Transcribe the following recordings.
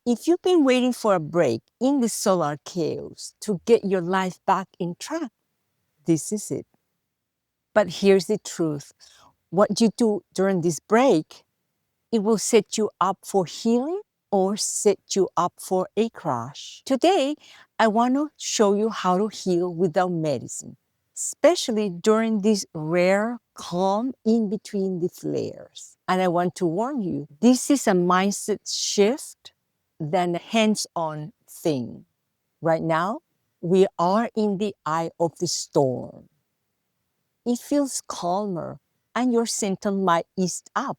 If you've been waiting for a break in the solar chaos to get your life back in track, this is it. But here's the truth. What you do during this break, it will set you up for healing or set you up for a crash. Today, I want to show you how to heal without medicine, especially during this rare calm in between the flares. And I want to warn you, this is a mindset shift than a hands-on thing. Right now, we are in the eye of the storm. It feels calmer and your symptom might ease up.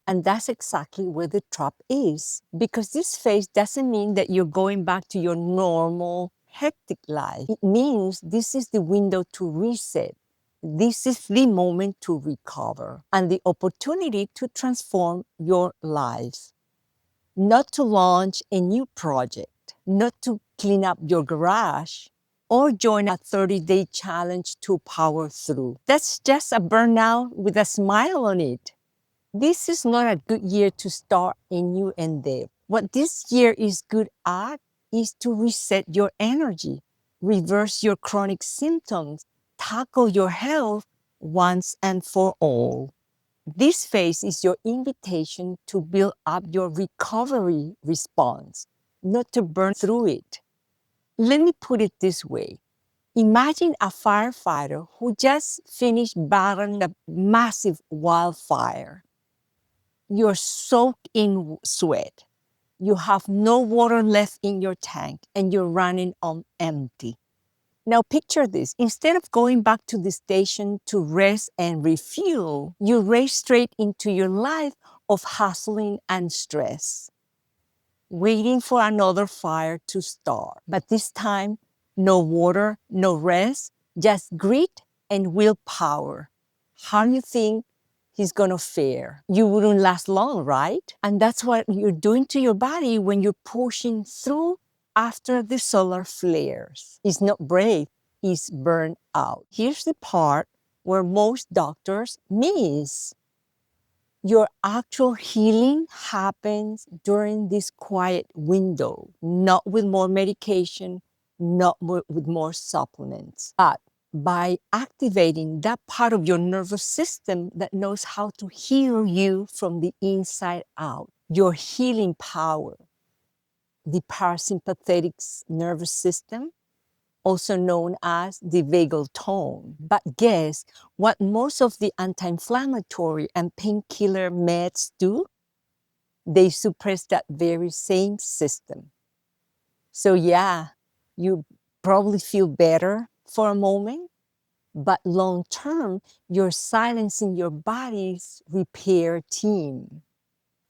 And that's exactly where the trap is. Because this phase doesn't mean that you're going back to your normal, hectic life. It means this is the window to reset. This is the moment to recover and the opportunity to transform your life. Not to launch a new project, not to clean up your garage, or join a 30-day challenge to power through. That's just a burnout with a smile on it. This is not a good year to start a new endeavor. What this year is good at is to reset your energy, reverse your chronic symptoms, tackle your health once and for all. This phase is your invitation to build up your recovery response, not to burn through it. Let me put it this way. Imagine a firefighter who just finished battling a massive wildfire. You're soaked in sweat. You have no water left in your tank and you're running on empty. Now picture this. Instead of going back to the station to rest and refuel, you race straight into your life of hustling and stress, waiting for another fire to start. But this time, no water, no rest, just grit and willpower. How do you think he's gonna fare? You wouldn't last long, right? And that's what you're doing to your body when you're pushing through after the solar flares. It's not brave, it's burned out. Here's the part where most doctors miss. Your actual healing happens during this quiet window, not with more medication, not with more supplements, but by activating that part of your nervous system that knows how to heal you from the inside out. Your healing power, the parasympathetic nervous system, also known as the vagal tone. But guess what most of the anti-inflammatory and painkiller meds do? They suppress that very same system. So yeah, you probably feel better for a moment, but long term, you're silencing your body's repair team.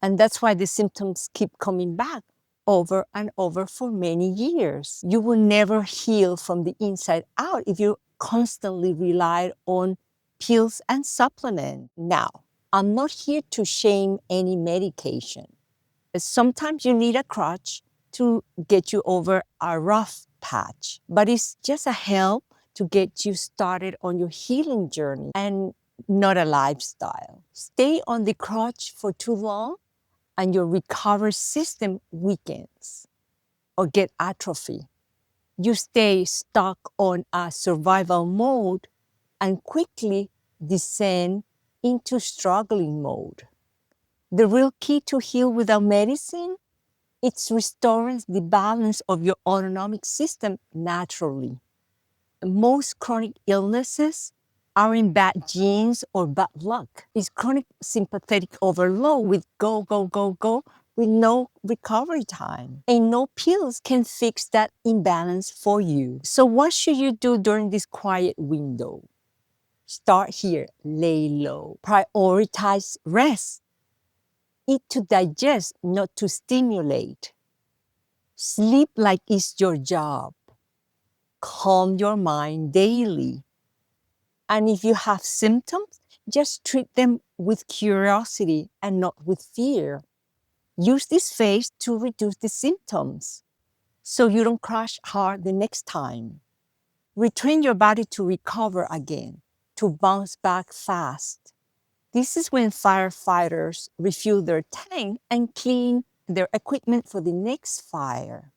And that's why the symptoms keep coming back over and over for many years. You will never heal from the inside out if you constantly rely on pills and supplements. Now, I'm not here to shame any medication. Sometimes you need a crutch to get you over a rough patch, but it's just a help to get you started on your healing journey and not a lifestyle. Stay on the crutch for too long and your recovery system weakens or get atrophy. You stay stuck on a survival mode and quickly descend into struggling mode. The real key to heal without medicine, it's restoring the balance of your autonomic system naturally. Most chronic illnesses are in bad genes or bad luck. It's chronic sympathetic overload with go, go, go, go, with no recovery time. And no pills can fix that imbalance for you. So what should you do during this quiet window? Start here, lay low. Prioritize rest. Eat to digest, not to stimulate. Sleep like it's your job. Calm your mind daily. And if you have symptoms, just treat them with curiosity and not with fear. Use this phase to reduce the symptoms so you don't crash hard the next time. Retrain your body to recover again, to bounce back fast. This is when firefighters refuel their tank and clean their equipment for the next fire.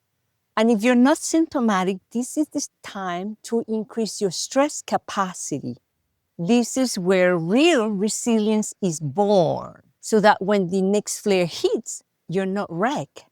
And if you're not symptomatic, this is the time to increase your stress capacity. This is where real resilience is born, so that when the next flare hits, you're not wrecked.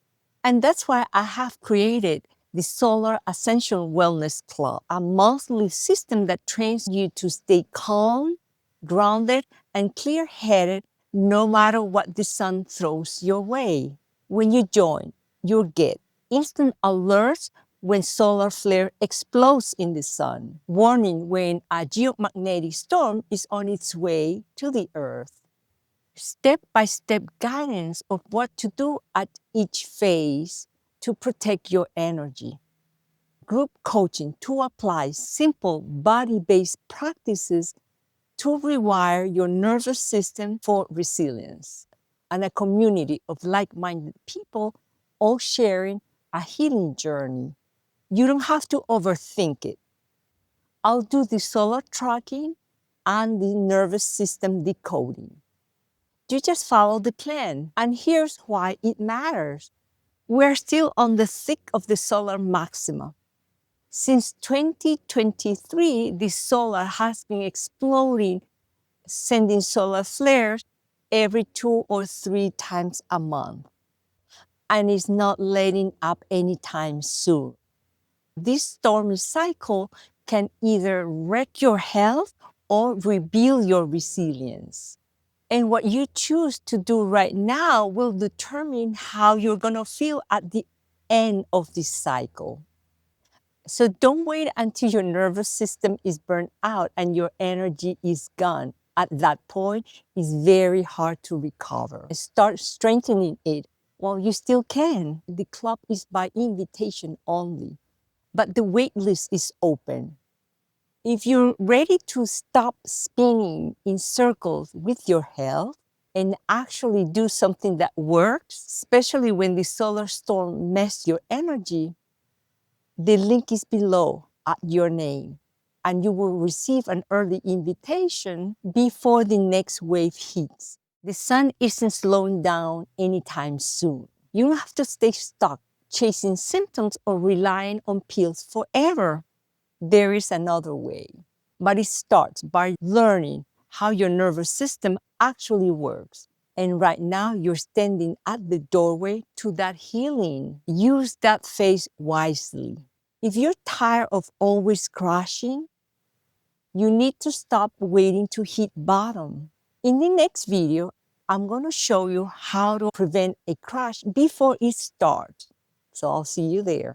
And that's why I have created the Solar Essential Wellness Club, a monthly system that trains you to stay calm, grounded, and clear-headed no matter what the sun throws your way. When you join, you'll get instant alerts when solar flare explodes in the sun, warning when a geomagnetic storm is on its way to the Earth, step-by-step guidance of what to do at each phase to protect your energy, group coaching to apply simple body-based practices to rewire your nervous system for resilience, and a community of like-minded people all sharing a healing journey. You don't have to overthink it. I'll do the solar tracking and the nervous system decoding. You just follow the plan. And here's why it matters. We're still on the thick of the solar maxima. Since 2023, the solar has been exploding, sending solar flares every 2 or 3 times a month. And it's not letting up anytime soon. This stormy cycle can either wreck your health or rebuild your resilience. And what you choose to do right now will determine how you're going to feel at the end of this cycle. So don't wait until your nervous system is burned out and your energy is gone. At that point, it's very hard to recover. Start strengthening it while you still can. The club is by invitation only, but the wait list is open. If you're ready to stop spinning in circles with your health and actually do something that works, especially when the solar storm messes your energy, the link is below at your name, and you will receive an early invitation before the next wave hits. The sun isn't slowing down anytime soon. You don't have to stay stuck chasing symptoms or relying on pills forever. There is another way, but it starts by learning how your nervous system actually works. And right now, you're standing at the doorway to that healing. Use that phase wisely. If you're tired of always crashing, you need to stop waiting to hit bottom. In the next video, I'm going to show you how to prevent a crash before it starts. So I'll see you there.